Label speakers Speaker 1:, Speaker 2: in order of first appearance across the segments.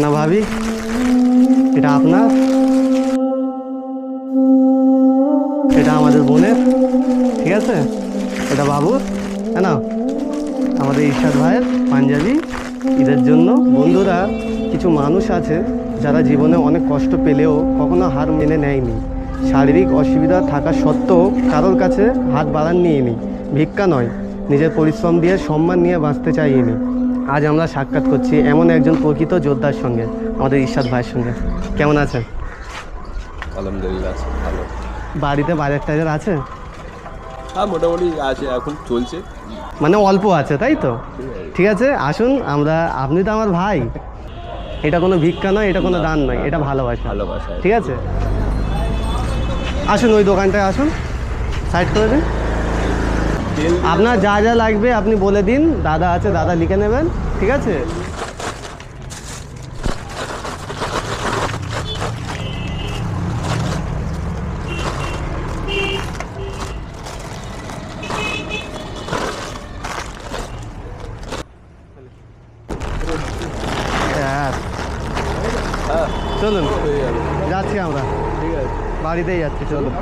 Speaker 1: না ভাবি, এটা আপনার, এটা আমাদের বোনের, ঠিক আছে? এটা বাবুর, না আমাদের ইরশাদ ভাইয়ের পাঞ্জাবি। ঈদের জন্য বন্ধুরা, কিছু মানুষ আছে যারা জীবনে অনেক কষ্ট পেলেও কখনো হার মেনে নেয়নি। শারীরিক অসুবিধা থাকা সত্ত্বেও কারোর কাছে হাত বাড়াননি। ভিক্ষা নয়, নিজের পরিশ্রম দিয়ে সম্মান নিয়ে বাঁচতে চাইনি। আজ আমরা সাক্ষাৎ করছি এমন একজন প্রকৃত যোদ্ধার সঙ্গে, আমাদের ইরশাদ ভাইয়ের সঙ্গে। কেমন আছেন?
Speaker 2: আলহামদুলিল্লাহ ভালো।
Speaker 1: বাড়িতে বাজার টাজার আছে?
Speaker 2: হ্যাঁ, মোটামুটি আছে, এখন চলছে।
Speaker 1: মানে অল্প আছে, তাই তো? ঠিক আছে, আসুন আমরা, আপনি তো আমার ভাই। এটা কোনো ভিক্ষা নয়, এটা কোনো দান নয়, এটা ভালোবাসা।
Speaker 2: ভালোবাসা,
Speaker 1: ঠিক আছে, আসুন ওই দোকানটায় আসুন, সাইড করে দিন। আপনার যা যা লাগবে আপনি বলে দিন, দাদা আছে, দাদা লিখে নেবেন, ঠিক আছে? হ্যাঁ, চলুন যাচ্ছি আমরা,
Speaker 2: ঠিক আছে,
Speaker 1: বাড়িতেই যাচ্ছি, চলুন।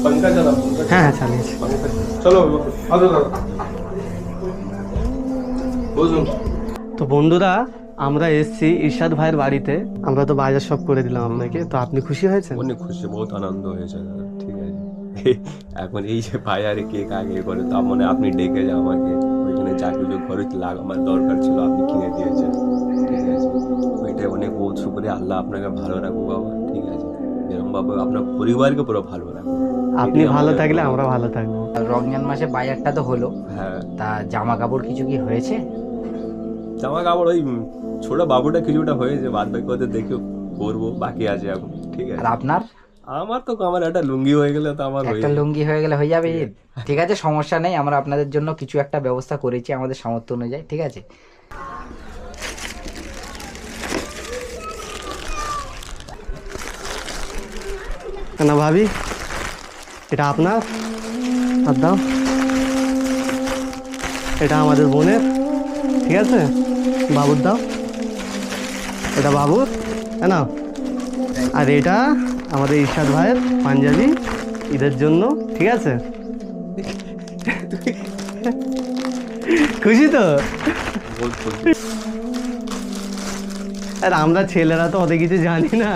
Speaker 2: पंखा चला।
Speaker 1: হ্যাঁ হ্যাঁ, চালিয়েছি।
Speaker 2: चलो বুঝুন।
Speaker 1: তো বন্ধুরা, আমরা এসছি ইরশাদ ভাইয়ের বাড়িতে। আমরা তো বাজার সব করে দিলাম আপনাকে, তো আপনি খুশি হয়েছেন?
Speaker 2: অনেক খুশি, বহুত আনন্দ হয়েছে দাদা। ঠিক আছে, এখন এই যে বাজারে কেক আগে করে, তার মানে আপনি ডেকে যে আমাকে ওইখানে যা কিছু ঘরে আমার দরকার ছিল আপনি কিনে দিয়েছেন। ঠিক আছে, ওইটাই অনেক বহুত শুকরিয়া। আল্লাহ আপনাকে ভালো রাখুক বাবা। ঠিক আছে, যেরকম বাবা আপনার পরিবারকে পুরো ভালো রাখুক।
Speaker 1: আপনি ভালো থাকলে আমরা ভালো থাকবো।
Speaker 3: রমজান মাসে বাজারটা তো হলো,
Speaker 2: হ্যাঁ,
Speaker 3: তা জামা কাপড় কিছু কি হয়েছে?
Speaker 2: জামা কাপড় ওই ছোট বাবুটা কিছুটা হয়েছে, বাদ বাকি ওদের দেখে করবো, বাকি আছে এখন। ঠিক
Speaker 3: আর
Speaker 2: আছে,
Speaker 3: আপনার
Speaker 2: আমার একটা লুঙ্গি হয়ে গেলে তো আমার হয়ে
Speaker 3: একটা
Speaker 2: যাবে।
Speaker 3: লুঙ্গি হয়ে গেলে হয়ে যাবে ঈদ? ঠিক আছে, সমস্যা নেই, আমরা আপনাদের জন্য কিছু একটা ব্যবস্থা করেছি আমাদের সামর্থ্য অনুযায়ী। ঠিক আছে,
Speaker 1: না ভাবি, এটা আপনার, আর দাও। এটা আমাদের বোনের, ঠিক আছে? বাবুর দাও, এটা বাবুর, না। আর এটা আমাদের ইরশাদ ভাইয়ের পাঞ্জাবি, ঈদের জন্য, ঠিক আছে? খুশি তো?
Speaker 2: বহুত খুশি।
Speaker 1: আর আমরা ছেলেরা তো অত কিছু জানি না,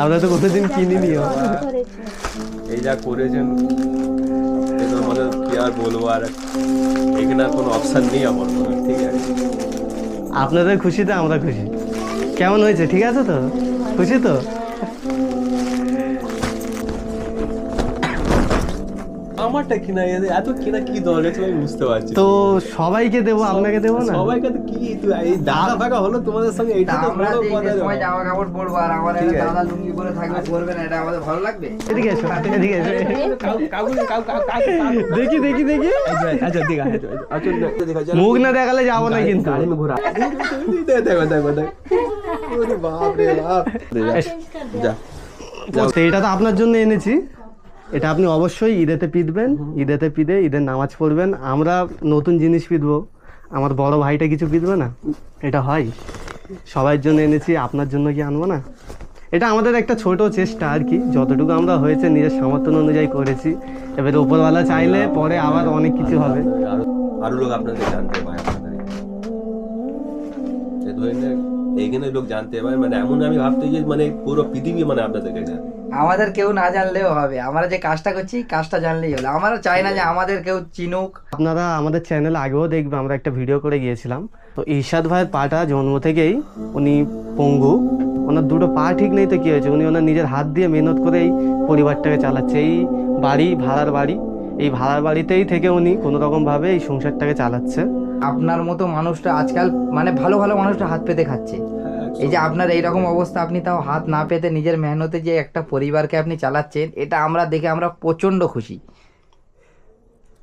Speaker 1: আমরা তো কোনোদিন কিনিনিও।
Speaker 2: এই যা করেছেন, এটার মধ্যে কি আর বলবো, আর এখানে আর কোনো অপশন নেই আমার মনে হয়। ঠিক আছে,
Speaker 1: আপনাদের খুশিতে আমরা খুশি। কেমন হয়েছে? ঠিক আছে তো? খুশি তো?
Speaker 2: আমারটা কিনা এত কিনা কি দরকার ছিল আমি বুঝতে পারছি।
Speaker 1: তো সবাইকে দেবো, আপনাকে দেবো না?
Speaker 2: সবাইকে তো কি এই দাদা ফাঁকা হলো তোমাদের সঙ্গে, এইটা তো বড় কথা।
Speaker 3: জামা কাপড় পরবো আর আমার
Speaker 2: ঠিক আছে।
Speaker 3: দাদা লুঙ্গি পরে থাকবে, পরবে না, এটা আমাদের ভালো লাগবে?
Speaker 1: এদিকে এসো, এদিকে এসো। দেখি দেখি দেখি,
Speaker 2: আচ্ছা ঠিক আছে, আচ্ছা
Speaker 1: মুখ না দেখালে যাবো না কিন্তু।
Speaker 2: দেখো দেখো দেখো, ওরে বাপ রে বাপ। যা
Speaker 1: তো এটা তো আপনার জন্য এনেছি, এটা আপনি অবশ্যই ঈদেতে পিঁধবেন, ঈদেতে পিঁধে ঈদের নামাজ পড়বেন। আমরা নতুন জিনিস পিঁধবো, আমার বড় ভাইটা কিছু পিঁধবে না? এটা হয়, সবার জন্য এনেছি, আপনার জন্য কি আনবো না? এটা আমাদের একটা ছোট চেষ্টা আর কি, যতটুকু আমরা হয়েছে নিজের সামর্থ্য অনুযায়ী করেছি। এবারে উপরওয়ালা চাইলে পরে আবার অনেক কিছু হবে।
Speaker 2: আরো আরো লোক আপনাদের জানতে পারে, এইখানে লোক জানতে পারে, মানে এমন আমি ভাবতে যে মানে পুরো পৃথিবী মানে আপনাদেরকে জানে।
Speaker 3: আমাদের কেউ না জানলেও হবে, আমরা যে কাজটা করছি কাজটা জানলেই হলো। আমরা চাই না যে আমাদের কেউ চিনুক।
Speaker 1: আপনারা আমাদের চ্যানেলে আগেও দেখবে, আমরা একটা ভিডিও করে গিয়েছিলাম। তো ইরশাদ ভাইয়ের পাটা জন্ম থেকেই উনি পঙ্গু, ওনার দুটো পা ঠিক নেই, তো কী হয়েছে, উনি ওনার নিজের হাত দিয়ে মেহনত করে এই পরিবারটাকে চালাচ্ছে। এই বাড়ি ভাড়ার বাড়ি, এই ভাড়ার বাড়িতেই থেকে উনি কোনো রকমভাবে এই সংসারটাকে চালাচ্ছে।
Speaker 3: আপনার মতো মানুষটা আজকাল মানে ভালো ভালো মানুষটা হাত পেতে খাচ্ছে। এই যে আপনার এইরকম অবস্থা, আপনি তাও হাত না পেতে নিজের মেহনতে যে একটা পরিবারকে আপনি চালাচ্ছেন, এটা আমরা দেখে আমরা প্রচন্ড খুশি।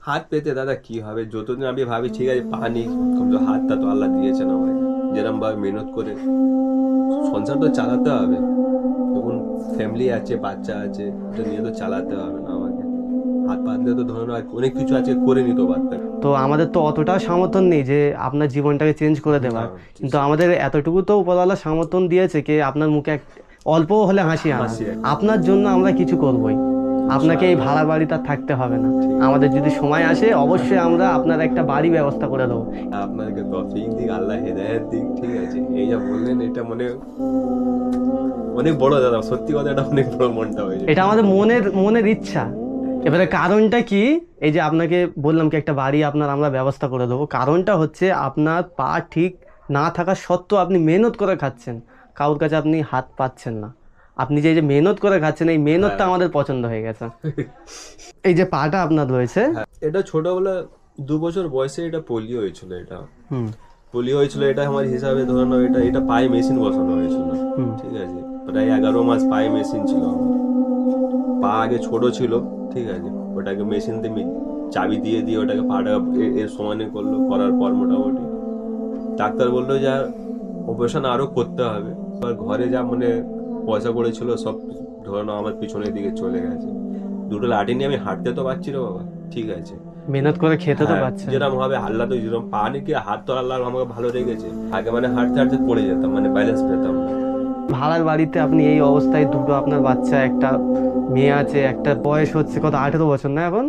Speaker 2: হাত পেতে দাদা কি হবে, যতদিন আমি ভাবি ঠিক আছে পানি, হাতটা তো আল্লাহ দিয়েছেন আমাকে, যেরকম ভাবে মেহনত করে সংসার তো চালাতে হবে, তখন ফ্যামিলি আছে, বাচ্চা আছে, এটা নিয়ে তো চালাতে হবে না আমাকে। হাত পাতলে তো ধরুন আর অনেক কিছু আছে করে নিতে পারতাম।
Speaker 1: তো আমাদের তো অতটা সমর্থন নেই যে আপনার জীবনটাকে চেঞ্জ করে দেওয়ার, কিন্তু আমাদের এতটুকু তো উপরওয়ালা সমর্থন দিয়েছে কি আপনার মুখে অল্প হলে হাসি আনা।
Speaker 2: হাসি আসে।
Speaker 1: আপনার জন্য আমরা কিছু করবই, আপনাকে এই ভাড়া বাড়িটা থাকতে হবে না। আমাদের যদি সময় আসে অবশ্যই আমরা আপনার একটা বাড়ি ব্যবস্থা করে দেবো।
Speaker 2: আপনাকে তৌফিক দিক, আল্লাহ হেদায়েত দিক, ঠিক আছে। এই যা বললেন এটা মনে অনেক বড় দাদা, সত্যি কথা, এটা অনেক বড় মনটা হয়েছে।
Speaker 1: এটা আমাদের মনের ইচ্ছা। এবারে কারণটা কি, এই যে আপনাকে বললাম কি একটা বাড়ি আমরা ব্যবস্থা করে দেবো, কারণটা হচ্ছে আপনার পা ঠিক না থাকা সত্ত্বেও আপনি মেহনত করে খাচ্ছেন, কারোর কাছে আপনি হাত পাচ্ছেন না। আপনি যে মেহনত করে খাচ্ছেন, এই মেহনতটা আমাদের পছন্দ হয়ে গেছে। এই যে পাটা আপনার রয়েছে,
Speaker 2: হ্যাঁ, এটা ছোটবেলা 2 বছর বয়সে এটা পোলিও হয়েছিল। এটা পোলিও হয়েছিল, এটা আমার হিসাবে ধরে নাও এটা পায়ে মেশিন বসানো হয়েছিল, ঠিক আছে। প্রায় 11 মাস পায়ে মেশিন ছিল আমার। পা আগে ছোট ছিল, ঠিক আছে, ওটাকে মেশিন দিয়ে চাবি দিয়ে ওটাকে পাটা এর সমানে করলো। করার পর মোটামুটি ডাক্তার বললো যে অপারেশন আরো করতে হবে। আর ঘরে যা মানে পয়সা করেছিল সব ধরে নাও আমার পিছনের দিকে চলে গেছে। 2টো লাঠি নিয়ে আমি হাঁটতে তো পারছি রে বাবা, ঠিক আছে।
Speaker 1: মেহনত করে খেতে তো
Speaker 2: হ্যাঁ,
Speaker 1: পাচ্ছেন।
Speaker 2: যেরকম হবে আল্লাহ তো যেরকম পা নাকি হাত তো আল্লাহ আমাকে ভালো রেখেছে। আগে মানে হাঁটতে হাঁটতে পড়ে যেতাম, মানে ব্যালেন্স পেতাম না।
Speaker 1: ভাড়ার বাড়িতে আপনি এই অবস্থায়, দুটো আপনার বাচ্চা, একটা মেয়ে আছে, একটা বয়স হচ্ছে কত 18 বছর না এখন?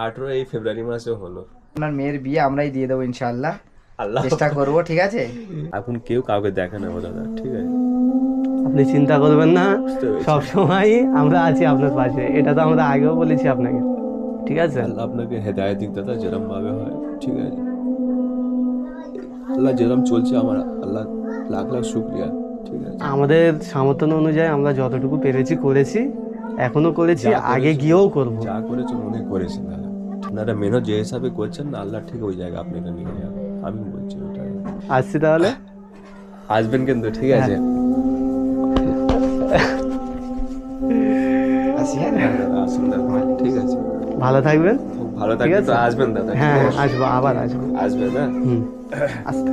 Speaker 2: 18 এই ফেব্রুয়ারি মাসে হলো।
Speaker 3: আপনার মেয়ের বিয়ে আমরাই দিয়ে দেবো ইনশাআল্লাহ,
Speaker 2: আল্লাহ
Speaker 3: চেষ্টা করবো, ঠিক আছে।
Speaker 2: এখন কেউ কাউকে দেখে না দাদা, ঠিক আছে।
Speaker 1: আপনি চিন্তা করবেন না,
Speaker 2: বুঝতে পেরেছি।
Speaker 1: সব সময় আমরা আছি আপনার পাশে, এটা তো আমরা আগেও বলেছি আপনাকে, ঠিক আছে।
Speaker 2: আল্লাহ আপনাকে হেদায়েত দিক দাদা, যেরকম ভাবে হয়, ঠিক আছে। আল্লাহ যেরকম চলছে আমার, আল্লাহ লাখ লাখ শুকরিয়া, ঠিক আছে।
Speaker 1: আমাদের সামর্থ্য অনুযায়ী আমরা যতটুকু পেরেছি করেছি, এখনো করেছি,
Speaker 2: যা
Speaker 1: আগে
Speaker 2: করেছো,
Speaker 1: গিয়েও করব।
Speaker 2: যা করেছেন অনেক করেছেন দাদা। আপনারা মেহনত যে হিসাবে করছেন না, আল্লাহ ঠিক ওই জায়গা আপনাকে নিয়ে যাবে, আমি বলছি ওটা।
Speaker 1: আসছি তাহলে,
Speaker 2: আসবেন কিন্তু, ঠিক আছে।
Speaker 3: আসি, হ্যাঁ।
Speaker 2: দাদা আসুন দাদা, ঠিক আছে।
Speaker 1: ভালো থাকবেন।
Speaker 2: খুব ভালো
Speaker 1: ঠিক
Speaker 2: থাকবেন
Speaker 1: আছে।
Speaker 2: তো, আসবেন দাদা, ঠিক
Speaker 1: হ্যাঁ
Speaker 2: আছে?
Speaker 1: আসবো, আবার আসবো।
Speaker 2: আসবেন না।
Speaker 1: আসতে